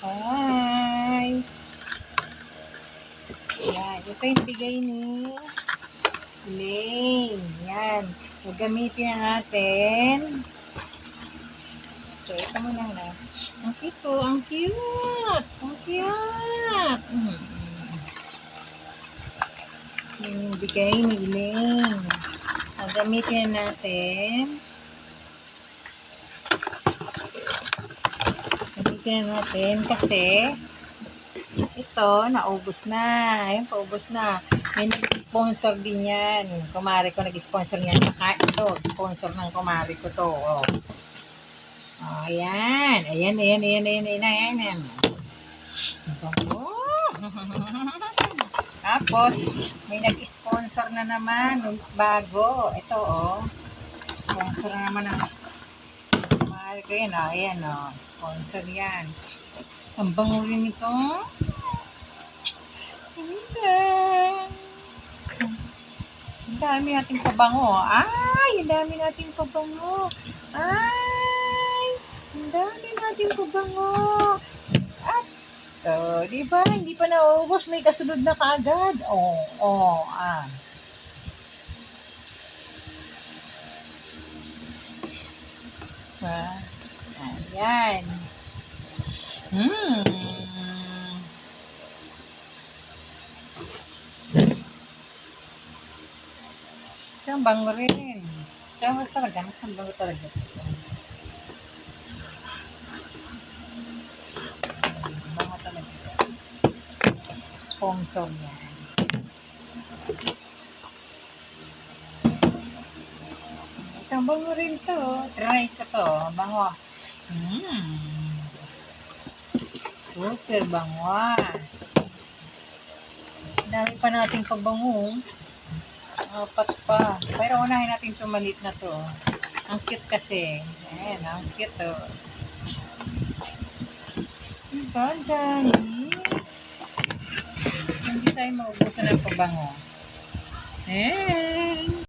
Hi! Yan, ito yung bigay ni Lane. Yan, gagamitin na natin. So, ito muna na. Ang cute po, ang cute! Ang cute! Yan yung bigay ni Lane. Gagamitin na natin. Gamitin na natin kasi ito, naubos na. Ayun, paubos na. May nag-sponsor din yan. Kumari ko nag-sponsor niyan. Saka ito, sponsor ng kumari ko to. Oh. Oh, ayan. Ayan. Oh. Tapos, may nag-sponsor na naman. Bago. Ito, oh. Sponsor na naman ng kumari ko yan. Oh, ayan, oh. Sponsor yan. Ang bango rin ito. Ang dami nating pabango. Ay, ang dami nating pabango. Ay, ang dami nating pabango. At, di ba? Hindi pa naubos. May kasunod na kaagad. Ayan. Ito ang bango rin. Bango talaga. Mas ang bango talaga. Bango talaga. Sponsor niya. Ito ang bango rin to. Try ko to. Bango. Super bango. Dami pa nating pabango. Apat pa. Pero unahin natin ito maliit na to. Ang cute kasi. Ayan, ang cute to. Ang dami. Hindi tayo maubusan ng pabango.